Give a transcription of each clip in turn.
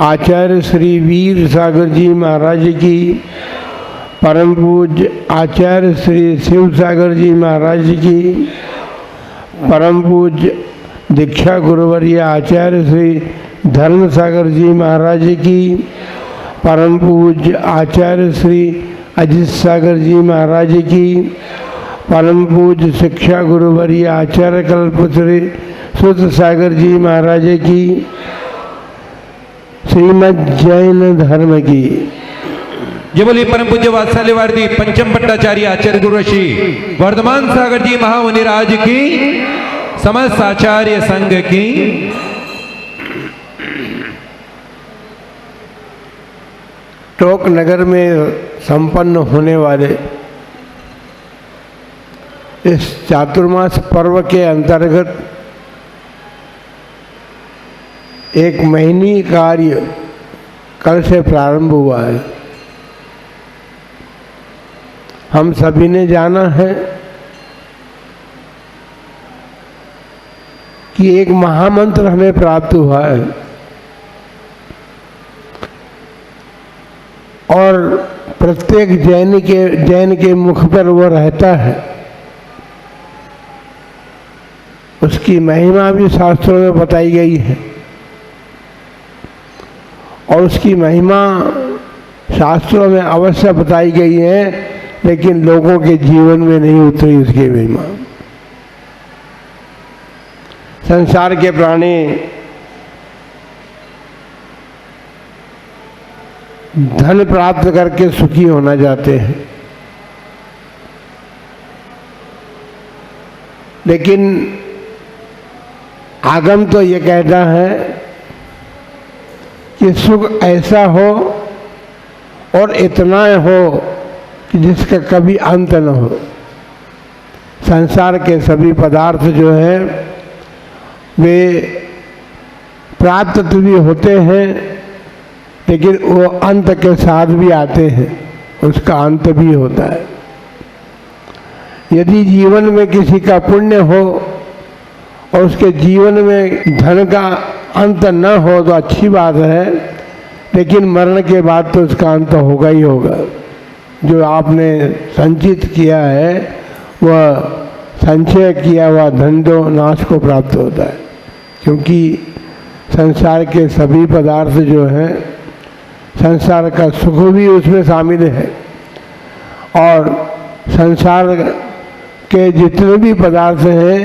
आचार्य श्री वीर सागर जी महाराज की, परम पूज्य आचार्य श्री शिव सागर जी महाराज की, परम पूज्य दीक्षा गुरुवर्य आचार्य श्री धर्म सागर जी महाराज की, परम पूज्य आचार्य श्री अजित सागर जी महाराज की, परम पूज्य शिक्षा गुरुवर्य आचार्य कल्पश्री सुत सागर जी महाराज की, श्रीमद् जैन धर्म की। जय बोलिए परम पूज्य वात्सल्यवादी पंचम भट्टाचार्य आचार्य गुरु श्री वर्धमान सागर जी महामुनिराज की, समस्त आचार्य संघ की। टोक नगर में संपन्न होने वाले इस चातुर्मास पर्व के अंतर्गत एक महीनी कार्य कल से प्रारंभ हुआ है। हम सभी ने जाना है कि एक महामंत्र हमें प्राप्त हुआ है और प्रत्येक जैन के मुख पर वो रहता है। उसकी महिमा भी शास्त्रों में बताई गई है और उसकी महिमा शास्त्रों में अवश्य बताई गई है, लेकिन लोगों के जीवन में नहीं उतरी उसकी महिमा। संसार के प्राणी धन प्राप्त करके सुखी होना चाहते हैं, लेकिन आगम तो ये कहता है कि सुख ऐसा हो और इतना हो कि जिसका कभी अंत न हो। संसार के सभी पदार्थ जो हैं वे प्राप्त तो भी होते हैं, लेकिन वो अंत के साथ भी आते हैं, उसका अंत भी होता है। यदि जीवन में किसी का पुण्य हो और उसके जीवन में धन का अंत न हो तो अच्छी बात है, लेकिन मरण के बाद तो उसका अंत होगा ही होगा। जो आपने संचित किया है वह संचय किया हुआ धन तो नाश को प्राप्त होता है, क्योंकि संसार के सभी पदार्थ जो हैं, संसार का सुख भी उसमें शामिल है और संसार के जितने भी पदार्थ हैं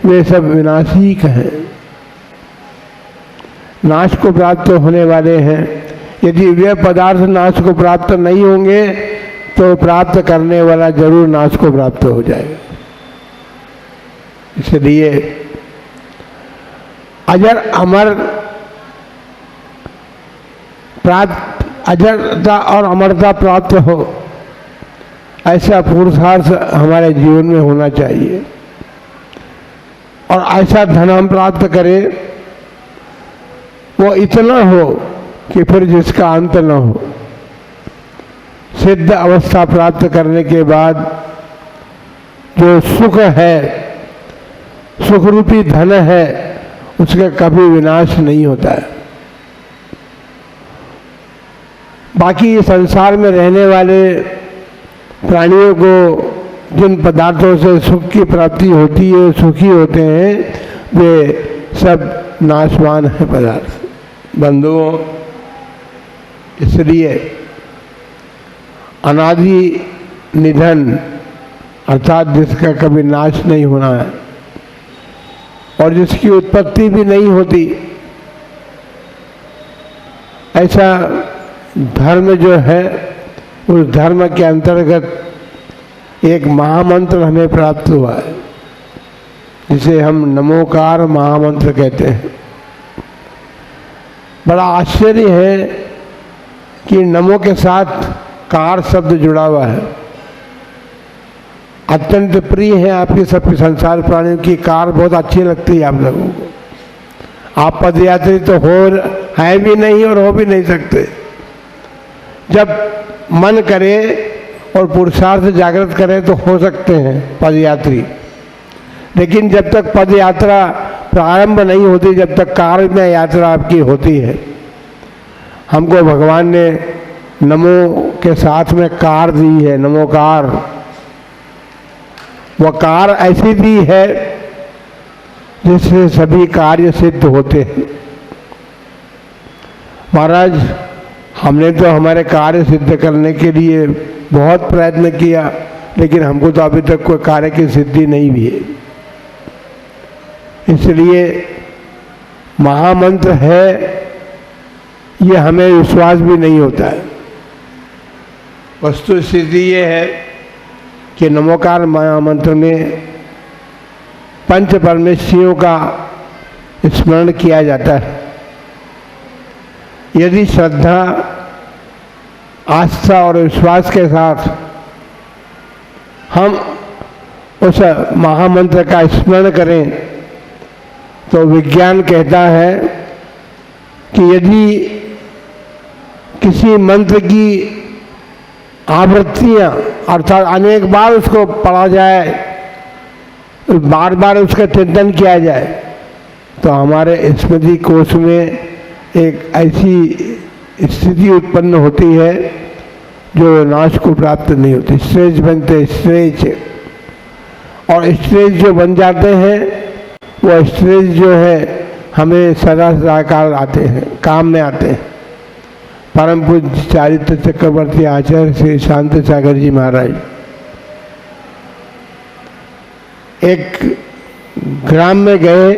वे सब विनाशिक हैं, नाश को प्राप्त होने वाले हैं। यदि वे पदार्थ नाश को प्राप्त नहीं होंगे तो प्राप्त करने वाला जरूर नाश को प्राप्त हो जाएगा। इसलिए अजर अमर प्राप्त, अजरता और अमरता प्राप्त हो, ऐसा पुरुषार्थ हमारे जीवन में होना चाहिए और ऐसा धन हम प्राप्त करें वो इतना हो कि फिर जिसका अंत न हो। सिद्ध अवस्था प्राप्त करने के बाद जो सुख है, सुख रूपी धन है, उसका कभी विनाश नहीं होता है। बाकी संसार में रहने वाले प्राणियों को जिन पदार्थों से सुख की प्राप्ति होती है, सुखी होते हैं, वे सब नाशवान है पदार्थ। बंधुओं, इसलिए अनादि निधन अर्थात जिसका कभी नाश नहीं होना है और जिसकी उत्पत्ति भी नहीं होती, ऐसा धर्म जो है, उस धर्म के अंतर्गत एक महामंत्र हमें प्राप्त हुआ है, जिसे हम नमोकार महामंत्र कहते हैं। बड़ा आश्चर्य है कि नमो के साथ कार शब्द जुड़ा हुआ है। अत्यंत प्रिय है आपके सबके संसार प्राणियों की कार बहुत अच्छी लगती है आप लोगों को। आप पदयात्री तो है भी नहीं और हो भी नहीं सकते। जब मन करे और पुरुषार्थ जागृत करे तो हो सकते हैं पदयात्री, लेकिन जब तक पद यात्रा प्रारंभ नहीं होती, जब तक कार में यात्रा आपकी होती है, हमको भगवान ने नमो के साथ में कार दी है, नमोकार। वह कार ऐसी दी है जिससे सभी कार्य सिद्ध होते हैं। महाराज, हमने तो हमारे कार्य सिद्ध करने के लिए बहुत प्रयत्न किया, लेकिन हमको तो अभी तक कोई कार्य की सिद्धि नहीं भी है। इसलिए महामंत्र है ये हमें विश्वास भी नहीं होता है। वस्तु स्थिति ये है कि नमोकार महामंत्र में पंच परमेश्वरियों का स्मरण किया जाता है। यदि श्रद्धा, आस्था और विश्वास के साथ हम उस महामंत्र का स्मरण करें तो विज्ञान कहता है कि यदि किसी मंत्र की आवृत्तियां अर्थात अनेक बार उसको पढ़ा जाए, बार बार उसका चिंतन किया जाए, तो हमारे स्मृति कोश में एक ऐसी स्थिति उत्पन्न होती है जो नाश को प्राप्त नहीं होती। स्टेज बनते स्टेज, और स्टेज जो बन जाते हैं वो स्टेज जो है हमें सदा सदाकाल आते हैं, काम में आते हैं। परम पूज्य चारित्र चक्रवर्ती आचार्य श्री शांति सागर जी महाराज एक ग्राम में गए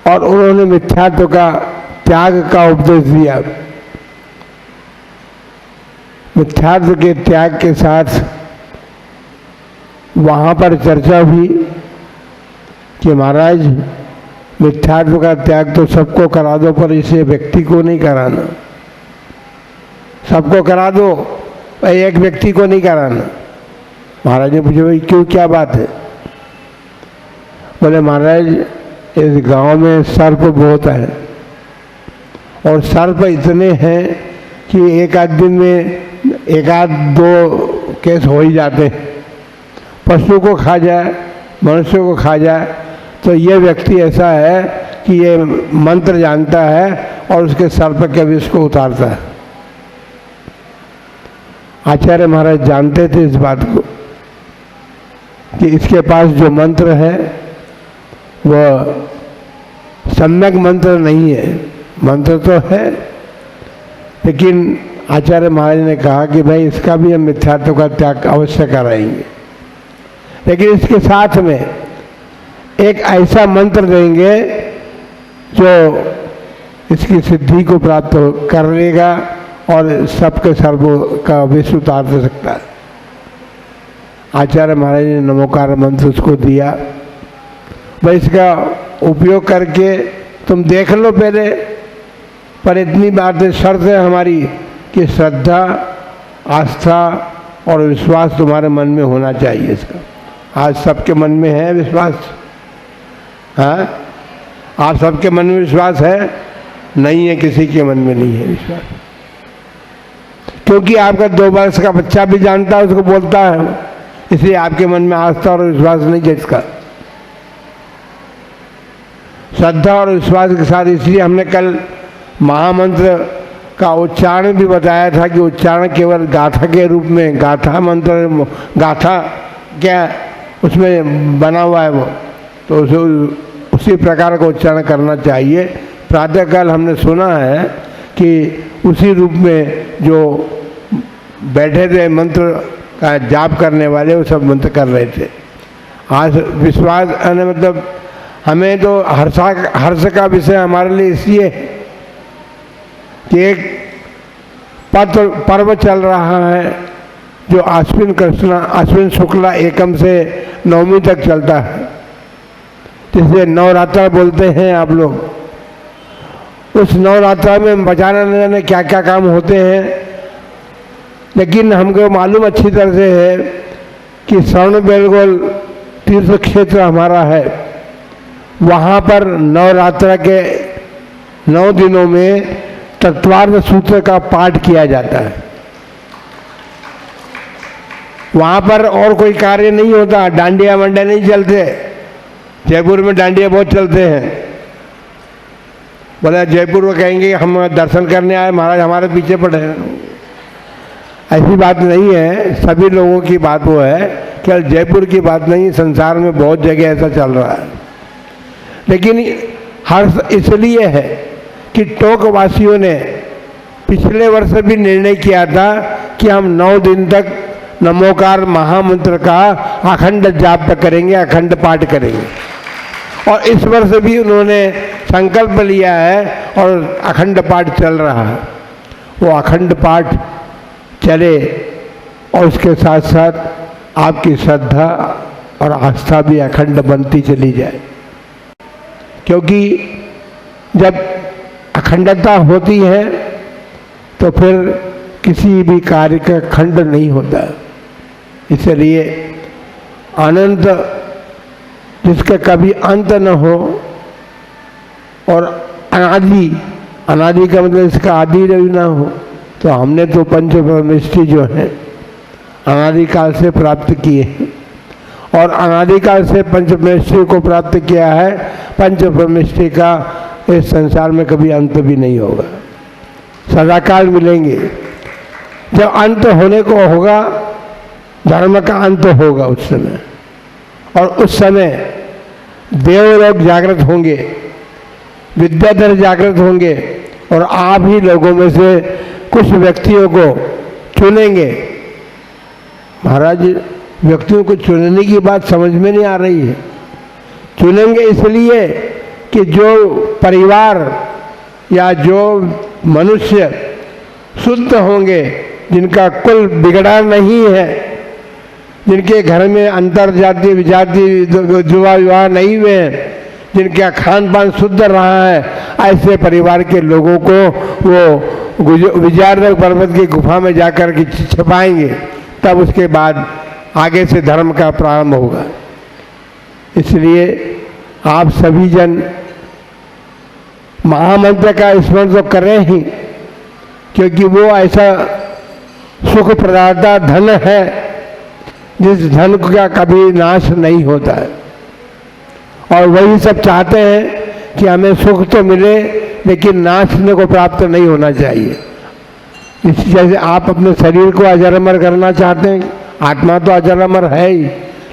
और उन्होंने मिथ्यात्व का त्याग का उपदेश दिया। मिथ्यात्व के त्याग के साथ वहाँ पर चर्चा हुई कि महाराज मिथ्यात्व का त्याग तो सबको करा दो, पर इसे व्यक्ति को नहीं कराना। सबको करा दो, एक व्यक्ति को नहीं कराना। महाराज ने पूछा भाई क्यों, क्या बात है? बोले महाराज इस गांव में सर्प बहुत है और सर्प इतने हैं कि एक आध दिन में एक आध दो केस हो ही जाते हैं। पशु को खा जाए, मनुष्य को खा जाए, तो ये व्यक्ति ऐसा है कि ये मंत्र जानता है और उसके सर्प के विष को उतारता है। आचार्य महाराज जानते थे इस बात को कि इसके पास जो मंत्र है वह सम्यक मंत्र नहीं है। मंत्र तो है, लेकिन आचार्य महाराज ने कहा कि भाई इसका भी हम मिथ्यात्व का त्याग अवश्य कराएंगे, लेकिन इसके साथ में एक ऐसा मंत्र देंगे जो इसकी सिद्धि को प्राप्त कर लेगा और सबके सर्व का विष उतार दे सकता है। आचार्य महाराज ने नमोकार मंत्र उसको दिया। भाई इसका उपयोग करके तुम देख लो पहले, पर इतनी बात शर्त है हमारी कि श्रद्धा, आस्था और विश्वास तुम्हारे मन में होना चाहिए। इसका आज सबके मन में है विश्वास? हाँ, आप सबके मन में विश्वास है? नहीं है, किसी के मन में नहीं है विश्वास, क्योंकि आपका 2 वर्ष का बच्चा भी जानता है, उसको बोलता है, इसलिए आपके मन में आस्था और विश्वास नहीं है। इसका श्रद्धा और विश्वास के साथ, इसलिए हमने कल महामंत्र का उच्चारण भी बताया था कि उच्चारण केवल गाथा के रूप में, गाथा मंत्र, गाथा क्या उसमें बना हुआ है वो, तो उसी प्रकार का उच्चारण करना चाहिए। प्रातःकाल हमने सुना है कि उसी रूप में जो बैठे थे मंत्र का जाप करने वाले, वो सब मंत्र कर रहे थे। आज विश्वास मतलब हमें तो हर्ष का विषय हमारे लिए इसलिए कि एक पर्व चल रहा है जो आश्विन शुक्ला एकम से नवमी तक चलता है, जिसे नवरात्र बोलते हैं आप लोग। उस नवरात्र में बजाना न जाने क्या क्या काम होते हैं, लेकिन हमको मालूम अच्छी तरह से है कि स्वर्ण बेलगोल तीर्थ क्षेत्र हमारा है। वहाँ पर नवरात्र के 9 दिनों में तत्वार्थ सूत्र का पाठ किया जाता है। वहाँ पर और कोई कार्य नहीं होता, डांडिया मंडे नहीं चलते। जयपुर में डांडिया बहुत चलते हैं, बोला जयपुर में कहेंगे हम दर्शन करने आए, महाराज हमारे पीछे पड़े हैं। ऐसी बात नहीं है, सभी लोगों की बात वो है, केवल जयपुर की बात नहीं, संसार में बहुत जगह ऐसा चल रहा है। लेकिन हर्ष इसलिए है कि टोंक वासियों ने पिछले वर्ष भी निर्णय किया था कि हम 9 दिन तक नमोकार महामंत्र का अखंड जाप करेंगे, अखंड पाठ करेंगे। और इस वर्ष भी उन्होंने संकल्प लिया है और अखंड पाठ चल रहा है। वो अखंड पाठ चले और उसके साथ साथ आपकी श्रद्धा और आस्था भी अखंड बनती चली जाए, क्योंकि जब अखंडता होती है तो फिर किसी भी कार्य का खंड नहीं होता। इसलिए अनंत जिसका कभी अंत न हो और अनादि, अनादि का मतलब इसका आदि भी ना हो, तो हमने तो पंच परमेष्टि जो है अनादिकाल से प्राप्त किए हैं और अनादिकाल से पंच परमेष्टि को प्राप्त किया है। पंच परमेष्टि का इस संसार में कभी अंत भी नहीं होगा, सदाकाल मिलेंगे। जब अंत होने को होगा, धर्म का अंत होगा उस समय, और उस समय देवलोक जागृत होंगे, विद्याधर जागृत होंगे और आप ही लोगों में से कुछ व्यक्तियों को चुनेंगे। महाराज व्यक्तियों को चुनने की बात समझ में नहीं आ रही है। चुनेंगे इसलिए कि जो परिवार या जो मनुष्य शुद्ध होंगे, जिनका कुल बिगड़ा नहीं है, जिनके घर में अंतर जाति विजाति जुआ विवाह नहीं हुए हैं, जिनका खान पान शुद्ध रहा है, ऐसे परिवार के लोगों को वो विजयार्धक पर्वत की गुफा में जाकर के छिपाएंगे। तब उसके बाद आगे से धर्म का प्रारंभ होगा। इसलिए आप सभी जन महामंत्र का स्मरण तो करें ही, क्योंकि वो ऐसा सुख प्रदाता धन है जिस धन का कभी नाश नहीं होता है। और वही सब चाहते हैं कि हमें सुख तो मिले लेकिन नाशने को प्राप्त नहीं होना चाहिए। इस जैसे आप अपने शरीर को अजर अमर करना चाहते हैं, आत्मा तो अजर अमर है ही,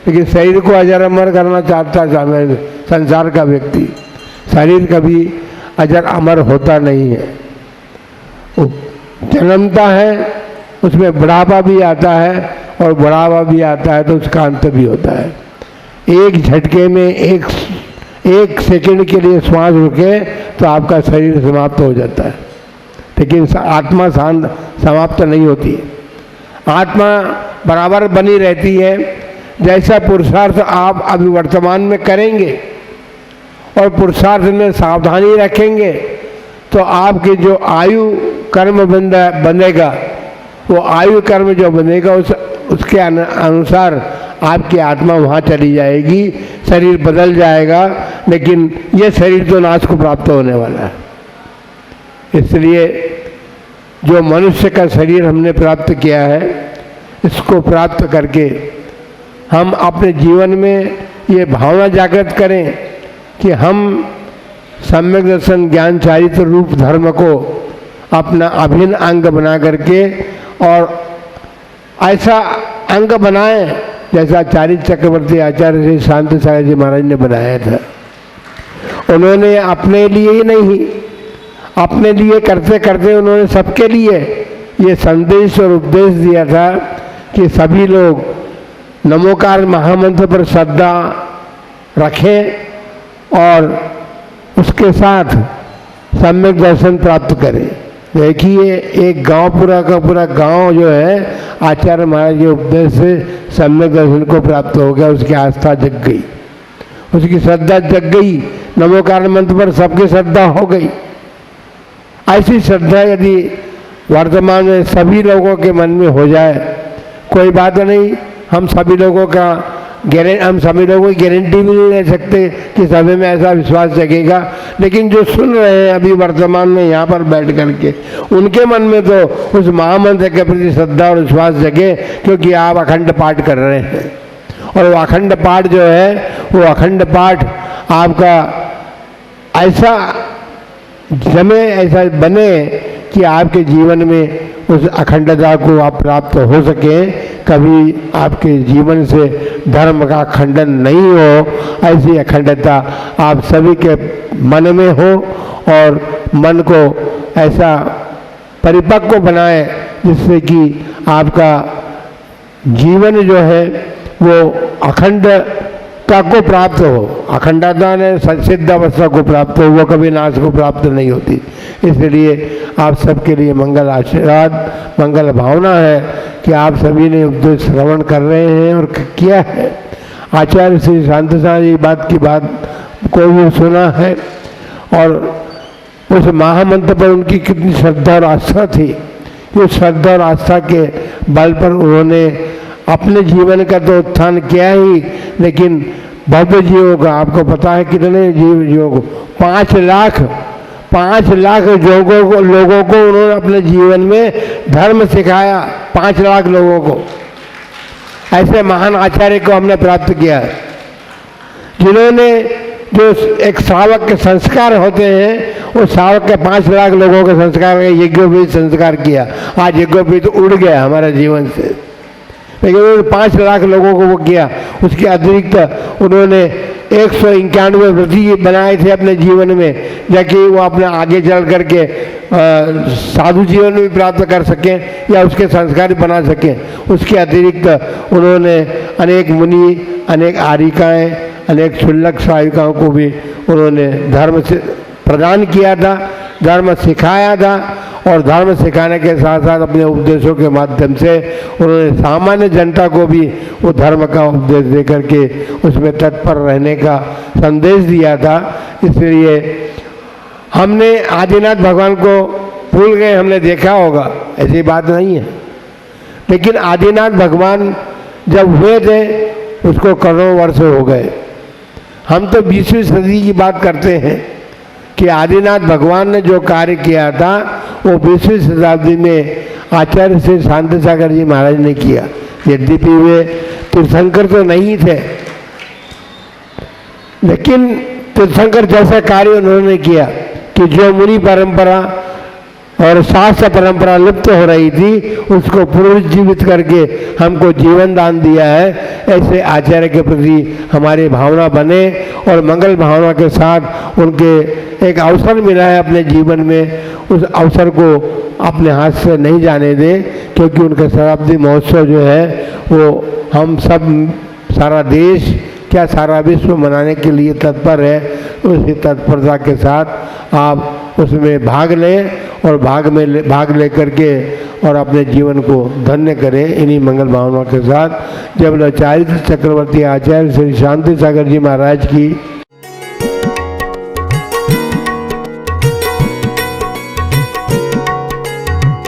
लेकिन शरीर को अजर अमर करना चाहता है संसार का व्यक्ति। शरीर कभी अजर अमर होता नहीं है, जन्मता है, उसमें बुढ़ापा भी आता है और बुढ़ापा भी आता है तो उसका अंत भी होता है। एक झटके में एक सेकंड के लिए श्वास रुके तो आपका शरीर समाप्त हो जाता है, लेकिन आत्मा समाप्त नहीं होती। आत्मा बराबर बनी रहती है। जैसा पुरुषार्थ आप अभी वर्तमान में करेंगे और पुरुषार्थ में सावधानी रखेंगे तो आपकी जो आयु कर्म बनेगा, वो आयु कर्म जो बनेगा उसके अनुसार आपकी आत्मा वहाँ चली जाएगी, शरीर बदल जाएगा, लेकिन ये शरीर तो नाश को प्राप्त होने वाला है। इसलिए जो मनुष्य का शरीर हमने प्राप्त किया है, इसको प्राप्त करके हम अपने जीवन में ये भावना जागृत करें कि हम सम्यक दर्शन ज्ञान चारित्र रूप धर्म को अपना अभिन्न अंग बना करके, और ऐसा अंग बनाएं जैसा चारित्र चक्रवर्ती आचार्य श्री शांति सागर जी महाराज ने बनाया था। उन्होंने अपने लिए ही नहीं, अपने लिए करते करते उन्होंने सबके लिए ये संदेश और उपदेश दिया था कि सभी लोग नमोकार महामंत्र पर श्रद्धा रखें और उसके साथ सम्यक दर्शन प्राप्त करें। देखिए एक गांव पूरा का पूरा गांव जो है आचार्य महाराज के उपदेश से सम्यक दर्शन को प्राप्त हो गया, उसकी आस्था जग गई, उसकी श्रद्धा जग गई, नमोकार मंत्र पर सबकी श्रद्धा हो गई। ऐसी श्रद्धा यदि वर्तमान में सभी लोगों के मन में हो जाए, कोई बात नहीं, हम सभी लोगों की गारंटी भी नहीं ले सकते कि सभी में ऐसा विश्वास जगेगा, लेकिन जो सुन रहे हैं अभी वर्तमान में यहाँ पर बैठ करके, उनके मन में तो उस महामंत्र के प्रति श्रद्धा और विश्वास जगे, क्योंकि आप अखंड पाठ कर रहे हैं। और वो अखंड पाठ जो है, वो अखंड पाठ आपका ऐसा जमे, ऐसा बने कि आपके जीवन में उस अखंडता को आप प्राप्त हो सके, कभी आपके जीवन से धर्म का खंडन नहीं हो। ऐसी अखंडता आप सभी के मन में हो और मन को ऐसा परिपक्व बनाए जिससे कि आपका जीवन जो है वो अखंडता को प्राप्त हो। अखंडता ने सिद्ध अवस्था को प्राप्त हो, वो कभी नाश को प्राप्त नहीं होती। इसलिए आप सबके लिए मंगल आशीर्वाद, मंगल भावना है कि आप सभी ने उपदेश श्रवण कर रहे हैं और किया है। आचार्य श्री शांतसा जी बात की बात को भी सुना है और उस महामंत्र पर उनकी कितनी श्रद्धा और आस्था थी। उस श्रद्धा और आस्था के बल पर उन्होंने अपने जीवन का तो उत्थान किया ही, लेकिन भव्य जीवों का, आपको पता है कितने जीवों को, 5 लाख लोगों को उन्होंने अपने जीवन में धर्म सिखाया। 5 लाख लोगों को, ऐसे महान आचार्य को हमने प्राप्त किया है, जिन्होंने जो एक श्रावक के संस्कार होते हैं, उस श्रावक के 5 लाख लोगों के संस्कार, यज्ञोपवीत संस्कार किया। आज यज्ञोपवीत उड़ गया हमारे जीवन से, लेकिन उन्होंने 5 लाख लोगों को वो किया। उसके अतिरिक्त उन्होंने 191 व्रती बनाए थे अपने जीवन में, ताकि वो अपने आगे चल करके साधु जीवन भी प्राप्त कर सकें या उसके संस्कार बना सकें। उसके अतिरिक्त उन्होंने अनेक मुनि, अनेक आरिकाएँ, अनेक क्षुल्लक श्राविकाओं को भी उन्होंने धर्म से प्रदान किया था, धर्म सिखाया था। और धर्म सिखाने के साथ साथ अपने उपदेशों के माध्यम से उन्होंने सामान्य जनता को भी वो धर्म का उपदेश दे करके उसमें तत्पर रहने का संदेश दिया था। इसलिए हमने आदिनाथ भगवान को भूल गए, हमने देखा होगा, ऐसी बात नहीं है। लेकिन आदिनाथ भगवान जब हुए थे उसको करोड़ों वर्ष हो गए। हम तो 20वीं सदी की बात करते हैं कि आदिनाथ भगवान ने जो कार्य किया था वो 20वीं शताब्दी में आचार्य श्री शांत सागर जी महाराज ने किया। यद्यपि वे तीर्थंकर तो नहीं थे, लेकिन तीर्थंकर जैसा कार्य उन्होंने किया कि जो मुनि परंपरा और शास्त्र परंपरा लुप्त हो रही थी उसको पुनर्जीवित करके हमको जीवन दान दिया है। ऐसे आचार्य के प्रति हमारी भावना बने और मंगल भावना के साथ उनके एक अवसर मिला है अपने जीवन में, उस अवसर को अपने हाथ से नहीं जाने दें, क्योंकि उनका शताब्दी महोत्सव जो है वो हम सब, सारा देश क्या सारा विश्व मनाने के लिए तत्पर है। उसी तत्परता के साथ आप उसमें भाग लें और भाग ले करके और अपने जीवन को धन्य करें। इन्हीं मंगल भावना के साथ जब आचार्य चक्रवर्ती आचार्य श्री शांति सागर जी महाराज की